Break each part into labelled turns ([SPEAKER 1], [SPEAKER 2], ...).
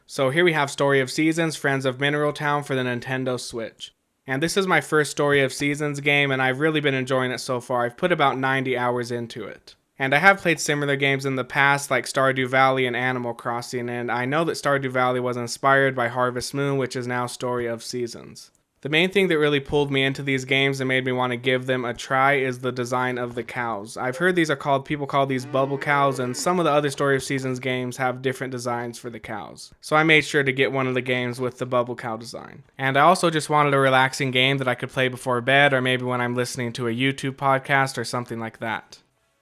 [SPEAKER 1] So here we have Story of Seasons, Friends of Mineral Town for the Nintendo Switch. And this is my first Story of Seasons game, and I've really been enjoying it so far. I've put about 90 hours into it. And I have played similar games in the past like Stardew Valley and Animal Crossing, and I know that Stardew Valley was inspired by Harvest Moon, which is now Story of Seasons. The main thing that really pulled me into these games and made me want to give them a try is the design of the cows. I've heard people call these bubble cows, and some of the other Story of Seasons games have different designs for the cows. So I made sure to get one of the games with the bubble cow design. And I also just wanted a relaxing game that I could play before bed or maybe when I'm listening to a YouTube podcast or something like that.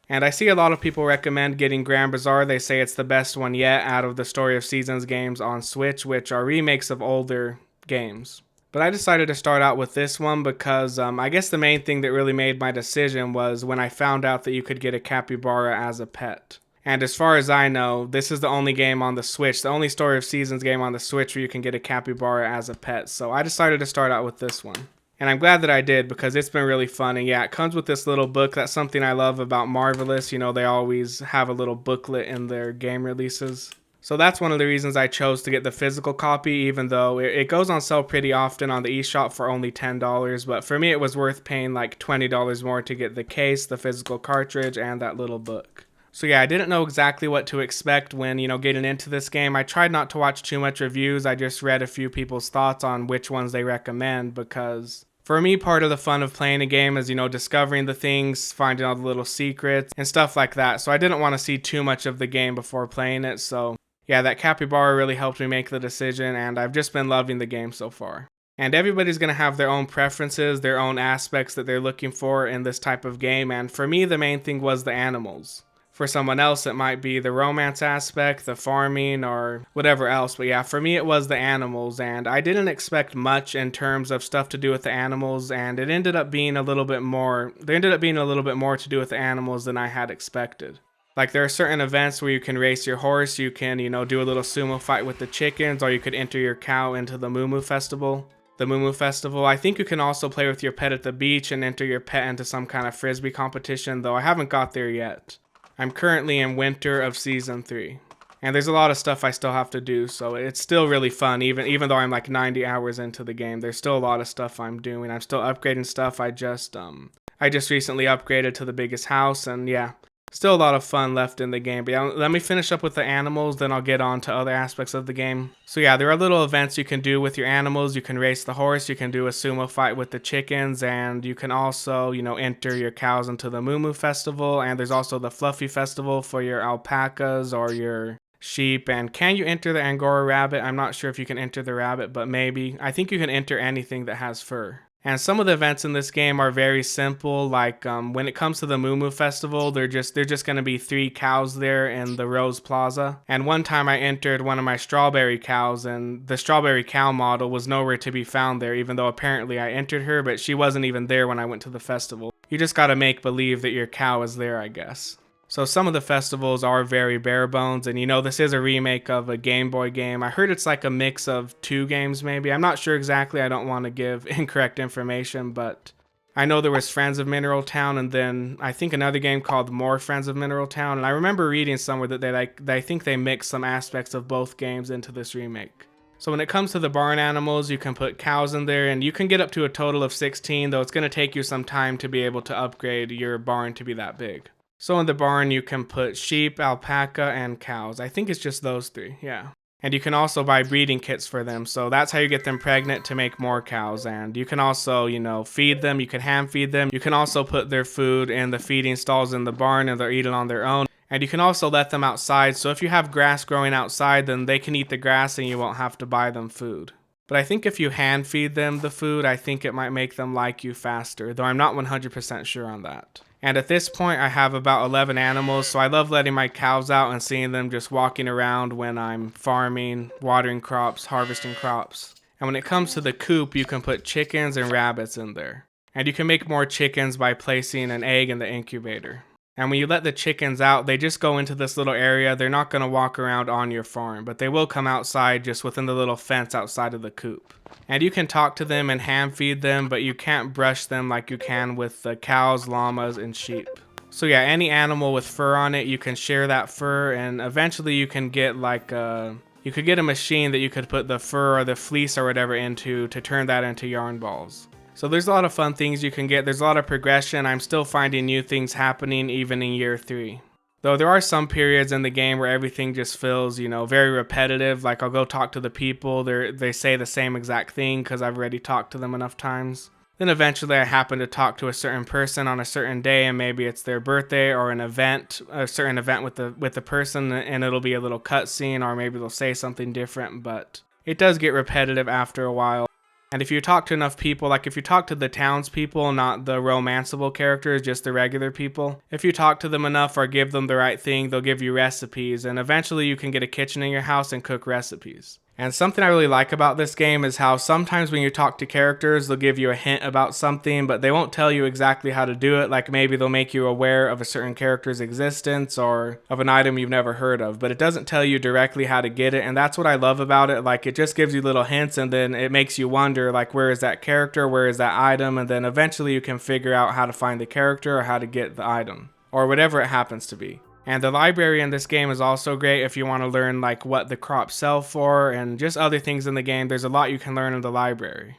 [SPEAKER 1] And I see a lot of people recommend getting Grand Bazaar. They say it's the best one yet out of the Story of Seasons games on Switch, which are remakes of older games. But I decided to start out with this one because I guess the main thing that really made my decision was when I found out that you could get a capybara as a pet. And as far as I know, this is the only game on the Switch, the only Story of Seasons game on the Switch where you can get a capybara as a pet. So I decided to start out with this one. And I'm glad that I did because it's been really fun. And yeah, it comes with this little book. That's something I love about Marvelous. You know, they always have a little booklet in their game releases. So that's one of the reasons I chose to get the physical copy, even though it goes on sale pretty often on the eShop for only $10. But for me, it was worth paying like $20 more to get the case, the physical cartridge, and that little book. So yeah, I didn't know exactly what to expect when, getting into this game. I tried not to watch too much reviews. I just read a few people's thoughts on which ones they recommend because for me, part of the fun of playing a game is, discovering the things, finding all the little secrets and stuff like that. So I didn't want to see too much of the game before playing it. So yeah, that capybara really helped me make the decision, and I've just been loving the game so far. And everybody's going to have their own preferences, their own aspects that they're looking for in this type of game, and for me, the main thing was the animals. For someone else, it might be the romance aspect, the farming, or whatever else. But yeah, for me, it was the animals, and I didn't expect much in terms of stuff to do with the animals, and it ended up being a little bit more. There ended up being a little bit more to do with the animals than I had expected. Like, there are certain events where you can race your horse, you can, do a little sumo fight with the chickens, or you could enter your cow into the Moo Moo Festival. The Moo Moo Festival. I think you can also play with your pet at the beach and enter your pet into some kind of frisbee competition, though I haven't got there yet. I'm currently in winter of season 3. And there's a lot of stuff I still have to do, so it's still really fun, even though I'm like 90 hours into the game. There's still a lot of stuff I'm doing. I'm still upgrading stuff. I just recently upgraded to the biggest house, and yeah. Still a lot of fun left in the game. But yeah, let me finish up with the animals, then I'll get on to other aspects of the game. So yeah, there are little events you can do with your animals. You can race the horse, you can do a sumo fight with the chickens, and you can also, enter your cows into the Moo Moo Festival. And there's also the Fluffy Festival for your alpacas or your sheep. And can you enter the Angora rabbit? I'm not sure if you can enter the rabbit, but maybe. I think you can enter anything that has fur. And some of the events in this game are very simple. Like when it comes to the Moo Moo Festival, they're just going to be 3 cows there in the Rose Plaza. And one time I entered one of my strawberry cows, and the strawberry cow model was nowhere to be found there, even though apparently I entered her, but she wasn't even there when I went to the festival. You just got to make believe that your cow is there, I guess. So some of the festivals are very bare bones, and this is a remake of a Game Boy game. I heard it's like a mix of 2 games maybe. I'm not sure exactly. I don't want to give incorrect information, but I know there was Friends of Mineral Town, and then I think another game called More Friends of Mineral Town. And I remember reading somewhere that I think they mix some aspects of both games into this remake. So when it comes to the barn animals, you can put cows in there, and you can get up to a total of 16, though it's going to take you some time to be able to upgrade your barn to be that big. So in the barn, you can put sheep, alpaca, and cows. I think it's just those 3, yeah. And you can also buy breeding kits for them, so that's how you get them pregnant to make more cows. And you can also, feed them, you can hand feed them. You can also put their food in the feeding stalls in the barn, and they're eating on their own. And you can also let them outside, so if you have grass growing outside, then they can eat the grass and you won't have to buy them food. But I think if you hand feed them the food, I think it might make them like you faster, though I'm not 100% sure on that. And at this point, I have about 11 animals, so I love letting my cows out and seeing them just walking around when I'm farming, watering crops, harvesting crops. And when it comes to the coop, you can put chickens and rabbits in there. And you can make more chickens by placing an egg in the incubator. And when you let the chickens out, they just go into this little area. They're not going to walk around on your farm, but they will come outside just within the little fence outside of the coop. And you can talk to them and hand feed them, but you can't brush them like you can with the cows, llamas, and sheep. So yeah, any animal with fur on it, you can share that fur, and eventually you can get like a you could get a machine that you could put the fur or the fleece or whatever into to turn that into yarn balls. So there's a lot of fun things you can get. There's a lot of progression. I'm still finding new things happening even in year 3. Though there are some periods in the game where everything just feels, very repetitive. Like I'll go talk to the people, they say the same exact thing because I've already talked to them enough times. Then eventually I happen to talk to a certain person on a certain day, and maybe it's their birthday or an event, a certain event with the person, and it'll be a little cutscene, or maybe they'll say something different, but it does get repetitive after a while. And if you talk to enough people, like if you talk to the townspeople, not the romanceable characters, just the regular people, if you talk to them enough or give them the right thing, they'll give you recipes, and eventually you can get a kitchen in your house and cook recipes. And something I really like about this game is how sometimes when you talk to characters, they'll give you a hint about something, but they won't tell you exactly how to do it. Like maybe they'll make you aware of a certain character's existence or of an item you've never heard of, but it doesn't tell you directly how to get it. And that's what I love about it. Like it just gives you little hints, and then it makes you wonder, like, where is that character? Where is that item? And then eventually you can figure out how to find the character or how to get the item or whatever it happens to be. And the library in this game is also great if you want to learn like what the crops sell for and just other things in the game. There's a lot you can learn in the library.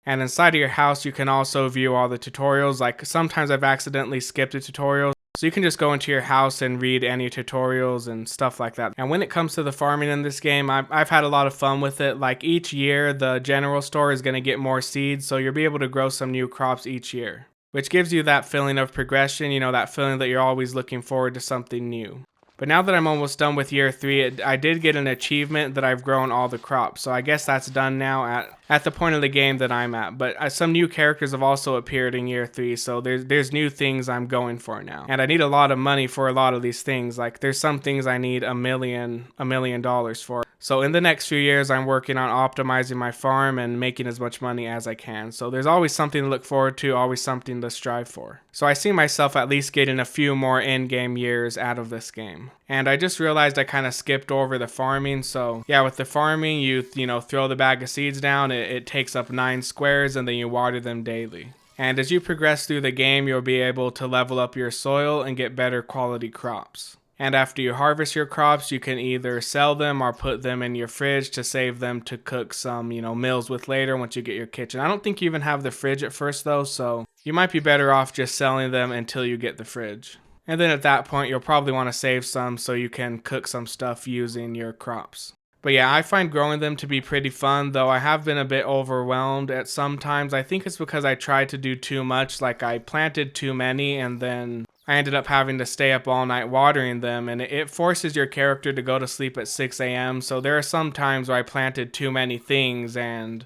[SPEAKER 1] And inside of your house, you can also view all the tutorials. Like sometimes I've accidentally skipped a tutorial. So you can just go into your house and read any tutorials and stuff like that. And when it comes to the farming in this game, I've had a lot of fun with it. Like each year, the general store is going to get more seeds, so you'll be able to grow some new crops each year, which gives you that feeling of progression, that feeling that you're always looking forward to something new. But now that I'm almost done with year 3, I did get an achievement that I've grown all the crops. So I guess that's done now at the point of the game that I'm at. But some new characters have also appeared in year 3, so there's new things I'm going for now. And I need a lot of money for a lot of these things. Like there's some things I need $1 million for. So in the next few years, I'm working on optimizing my farm and making as much money as I can. So there's always something to look forward to, always something to strive for. So I see myself at least getting a few more in-game years out of this game. And I just realized I kind of skipped over the farming. So yeah, with the farming, you throw the bag of seeds down, it takes up 9 squares, and then you water them daily. And as you progress through the game, you'll be able to level up your soil and get better quality crops. And after you harvest your crops, you can either sell them or put them in your fridge to save them to cook some, meals with later once you get your kitchen. I don't think you even have the fridge at first though, so you might be better off just selling them until you get the fridge. And then at that point, you'll probably want to save some so you can cook some stuff using your crops. But yeah, I find growing them to be pretty fun, though I have been a bit overwhelmed at some times. I think it's because I tried to do too much, like I planted too many and then I ended up having to stay up all night watering them, and it forces your character to go to sleep at 6 a.m. So there are some times where I planted too many things and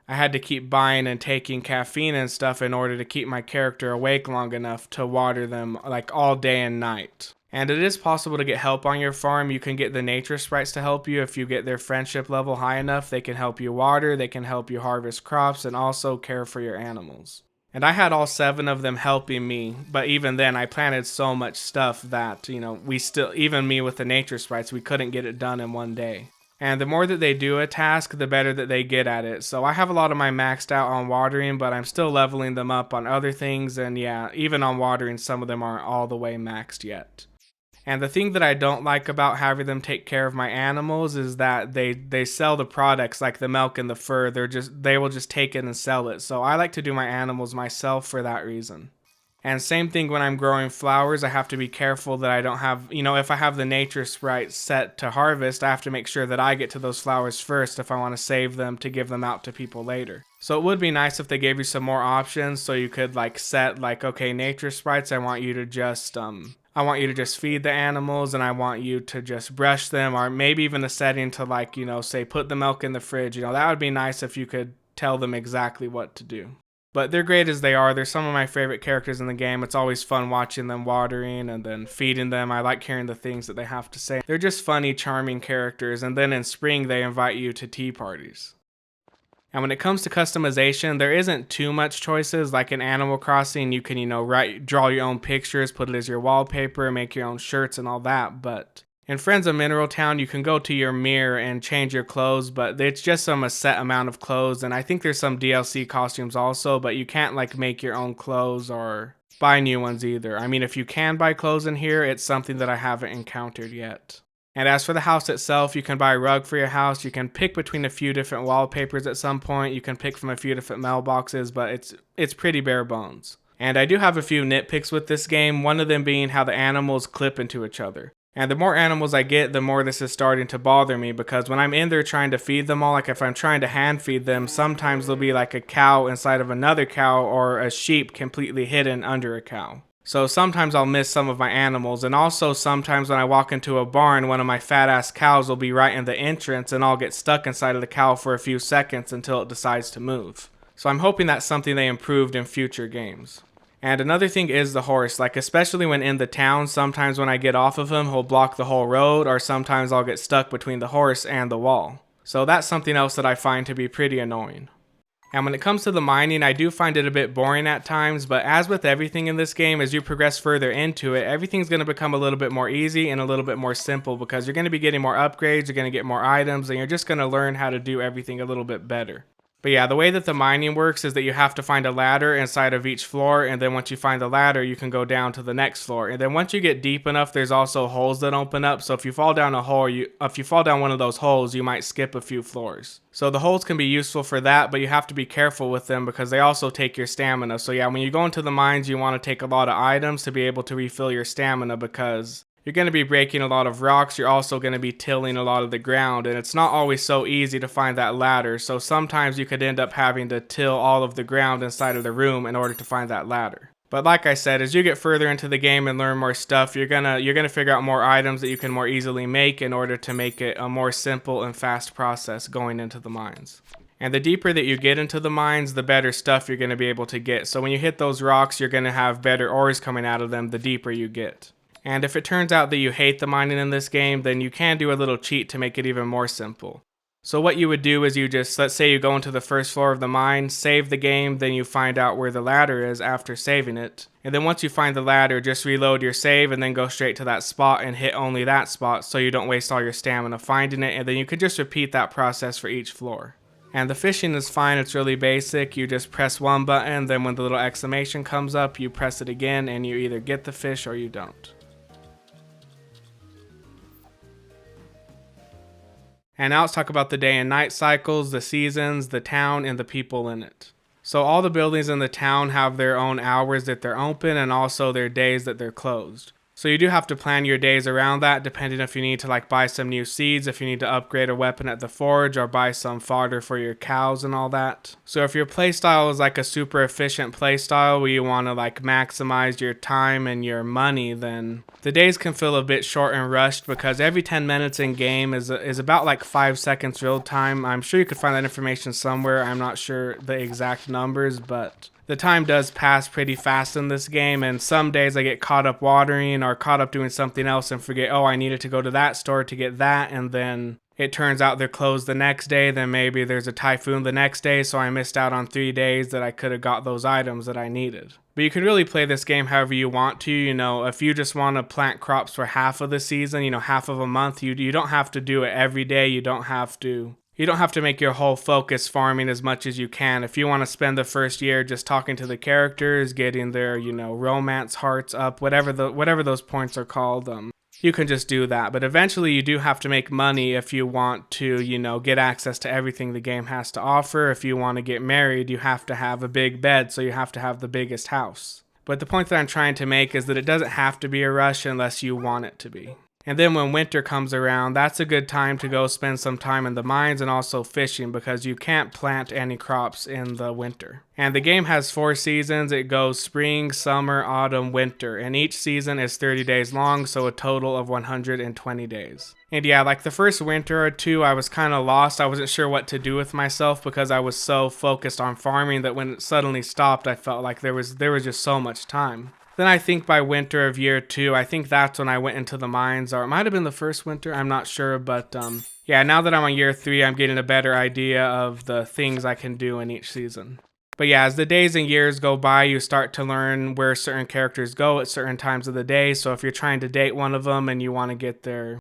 [SPEAKER 1] I had to keep buying and taking caffeine and stuff in order to keep my character awake long enough to water them like all day and night. And it is possible to get help on your farm. You can get the nature sprites to help you. If you get their friendship level high enough, they can help you water, they can help you harvest crops, and also care for your animals. And I had all 7 of them helping me, but even then I planted so much stuff that, even me with the nature sprites, we couldn't get it done in one day. And the more that they do a task, the better that they get at it. So I have a lot of my maxed out on watering, but I'm still leveling them up on other things. And yeah, even on watering, some of them aren't all the way maxed yet. And the thing that I don't like about having them take care of my animals is that they sell the products like the milk and the fur. They will just take it and sell it. So I like to do my animals myself for that reason. And same thing when I'm growing flowers, I have to be careful that I don't have, if I have the nature sprite set to harvest, I have to make sure that I get to those flowers first if I want to save them to give them out to people later. So it would be nice if they gave you some more options so you could set okay, nature sprites, I want you to just feed the animals, and I want you to just brush them, or maybe even a setting to say put the milk in the fridge. That would be nice if you could tell them exactly what to do. But they're great as they are. They're some of my favorite characters in the game. It's always fun watching them watering and then feeding them. I like hearing the things that they have to say. They're just funny, charming characters. And then in spring, they invite you to tea parties. And when it comes to customization, there isn't too much choices. Like in Animal Crossing, you can, draw your own pictures, put it as your wallpaper, make your own shirts and all that. But in Friends of Mineral Town, you can go to your mirror and change your clothes, but it's just a set amount of clothes. And I think there's some DLC costumes also, but you can't make your own clothes or buy new ones either. I mean, if you can buy clothes in here, it's something that I haven't encountered yet. And as for the house itself, you can buy a rug for your house. You can pick between a few different wallpapers at some point. You can pick from a few different mailboxes, but it's pretty bare bones. And I do have a few nitpicks with this game, one of them being how the animals clip into each other. And the more animals I get, the more this is starting to bother me, because when I'm in there trying to feed them all, like if I'm trying to hand feed them, sometimes there'll be like a cow inside of another cow or a sheep completely hidden under a cow. So sometimes I'll miss some of my animals, and also sometimes when I walk into a barn, one of my fat ass cows will be right in the entrance and I'll get stuck inside of the cow for a few seconds until it decides to move. So I'm hoping that's something they improved in future games. And another thing is the horse, like especially when in the town, sometimes when I get off of him, he'll block the whole road, or sometimes I'll get stuck between the horse and the wall. So that's something else that I find to be pretty annoying. And when it comes to the mining, I do find it a bit boring at times, but as with everything in this game, as you progress further into it, everything's going to become a little bit more easy and a little bit more simple, because you're going to be getting more upgrades, you're going to get more items, and you're just going to learn how to do everything a little bit better. But yeah, the way that the mining works is that you have to find a ladder inside of each floor, and then once you find the ladder, you can go down to the next floor. And then once you get deep enough, there's also holes that open up. So if you fall down if you fall down one of those holes, you might skip a few floors. So the holes can be useful for that, but you have to be careful with them because they also take your stamina. So yeah, when you go into the mines, you want to take a lot of items to be able to refill your stamina, because you're going to be breaking a lot of rocks, you're also going to be tilling a lot of the ground, and it's not always so easy to find that ladder, so sometimes you could end up having to till all of the ground inside of the room in order to find that ladder. But like I said, as you get further into the game and learn more stuff, you're gonna figure out more items that you can more easily make in order to make it a more simple and fast process going into the mines. And the deeper that you get into the mines, the better stuff you're going to be able to get. So when you hit those rocks, you're going to have better ores coming out of them the deeper you get. And if it turns out that you hate the mining in this game, then you can do a little cheat to make it even more simple. So what you would do is you just, let's say you go into the first floor of the mine, save the game, then you find out where the ladder is after saving it. And then once you find the ladder, just reload your save and then go straight to that spot and hit only that spot so you don't waste all your stamina finding it, and then you could just repeat that process for each floor. And the fishing is fine, it's really basic. You just press one button, then when the little exclamation comes up, you press it again and you either get the fish or you don't. And now let's talk about the day and night cycles, the seasons, the town, and the people in it. So all the buildings in the town have their own hours that they're open and also their days that they're closed. So you do have to plan your days around that, depending if you need to like buy some new seeds, if you need to upgrade a weapon at the forge, or buy some fodder for your cows and all that. So if your playstyle is like a super efficient playstyle where you want to like maximize your time and your money, then the days can feel a bit short and rushed, because every 10 minutes in game is about like 5 seconds real time. I'm sure you could find that information somewhere. I'm not sure the exact numbers, but the time does pass pretty fast in this game, and some days I get caught up watering or caught up doing something else and forget, oh, I needed to go to that store to get that, and then it turns out they're closed the next day, then maybe there's a typhoon the next day, so I missed out on 3 days that I could have got those items that I needed. But you can really play this game however you want to, if you just want to plant crops for half of the season, half of a month, you don't have to do it every day, you don't have to make your whole focus farming as much as you can. If you want to spend the first year just talking to the characters, getting their, romance hearts up, whatever those points are called, you can just do that. But eventually you do have to make money if you want to, get access to everything the game has to offer. If you want to get married, you have to have a big bed, so you have to have the biggest house. But the point that I'm trying to make is that it doesn't have to be a rush unless you want it to be. And then when winter comes around, that's a good time to go spend some time in the mines and also fishing, because you can't plant any crops in the winter. And the game has 4 seasons. It goes spring, summer, autumn, winter, and each season is 30 days long, so a total of 120 days. And yeah, like the first winter or two, I was kind of lost. I wasn't sure what to do with myself because I was so focused on farming that when it suddenly stopped, I felt like there was just so much time. Then I think by winter of year 2, I think that's when I went into the mines, or it might have been the first winter, I'm not sure, but yeah, now that I'm on year 3, I'm getting a better idea of the things I can do in each season. But yeah, as the days and years go by, you start to learn where certain characters go at certain times of the day. So if you're trying to date one of them and you want to get their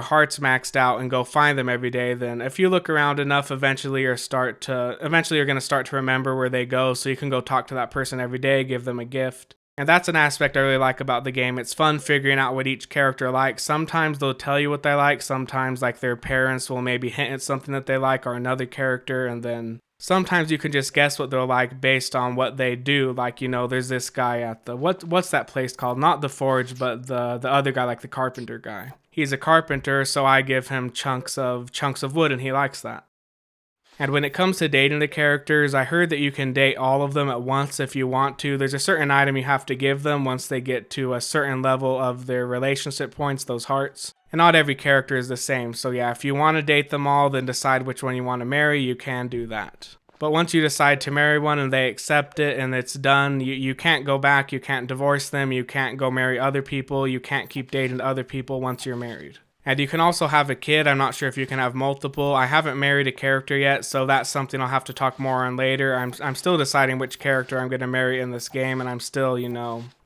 [SPEAKER 1] hearts maxed out and go find them every day, then if you look around enough, eventually you're going to start to remember where they go, so you can go talk to that person every day, give them a gift. And that's an aspect I really like about the game. It's fun figuring out what each character likes. Sometimes they'll tell you what they like. Sometimes like their parents will maybe hint at something that they like or another character. And then sometimes you can just guess what they'll like based on what they do. Like, there's this guy at the, what's that place called? Not the Forge, but the other guy, like the carpenter guy. He's a carpenter, so I give him chunks of wood and he likes that. And when it comes to dating the characters, I heard that you can date all of them at once if you want to. There's a certain item you have to give them once they get to a certain level of their relationship points, those hearts. And not every character is the same, so yeah, if you want to date them all, then decide which one you want to marry, you can do that. But once you decide to marry one and they accept it and it's done, you can't go back, you can't divorce them, you can't go marry other people, you can't keep dating other people once you're married. And you can also have a kid. I'm not sure if you can have multiple. I haven't married a character yet, so that's something I'll have to talk more on later. I'm still deciding which character I'm going to marry in this game, and I'm still,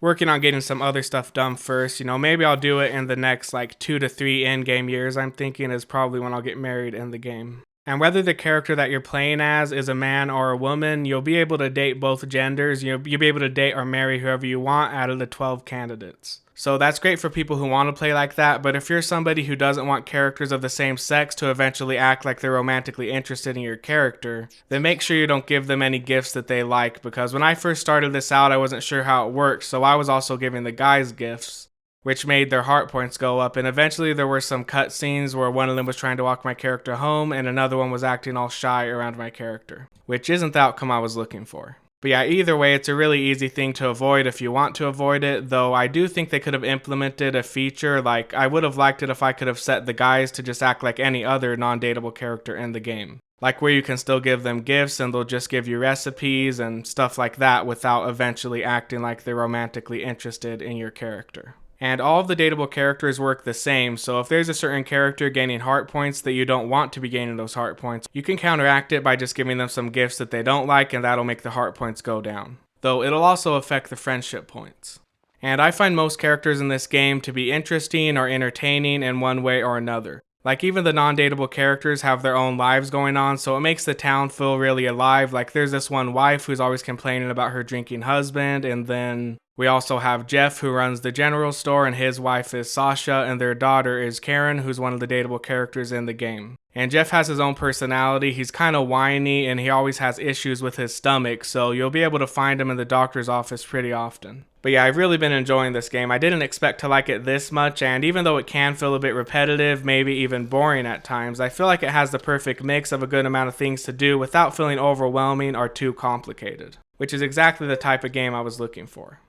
[SPEAKER 1] working on getting some other stuff done first. Maybe I'll do it in the next 2 to 3 in-game years, I'm thinking, is probably when I'll get married in the game. And whether the character that you're playing as is a man or a woman, you'll be able to date both genders. You'll be able to date or marry whoever you want out of the 12 candidates. So that's great for people who want to play like that, but if you're somebody who doesn't want characters of the same sex to eventually act like they're romantically interested in your character, then make sure you don't give them any gifts that they like, because when I first started this out, I wasn't sure how it worked, so I was also giving the guys gifts, which made their heart points go up, and eventually there were some cutscenes where one of them was trying to walk my character home, and another one was acting all shy around my character, which isn't the outcome I was looking for. But yeah, either way, it's a really easy thing to avoid if you want to avoid it, though I do think they could have implemented a feature. I would have liked it if I could have set the guys to just act like any other non-dateable character in the game. Where you can still give them gifts and they'll just give you recipes and stuff like that without eventually acting like they're romantically interested in your character. And all of the dateable characters work the same, so if there's a certain character gaining heart points that you don't want to be gaining those heart points, you can counteract it by just giving them some gifts that they don't like, and that'll make the heart points go down. Though it'll also affect the friendship points. And I find most characters in this game to be interesting or entertaining in one way or another. Even the non-dateable characters have their own lives going on, so it makes the town feel really alive. There's this one wife who's always complaining about her drinking husband, and then we also have Jeff, who runs the general store, and his wife is Sasha, and their daughter is Karen, who's one of the dateable characters in the game. And Jeff has his own personality. He's kind of whiny, and he always has issues with his stomach, so you'll be able to find him in the doctor's office pretty often. But yeah, I've really been enjoying this game. I didn't expect to like it this much, and even though it can feel a bit repetitive, maybe even boring at times, I feel like it has the perfect mix of a good amount of things to do without feeling overwhelming or too complicated, which is exactly the type of game I was looking for.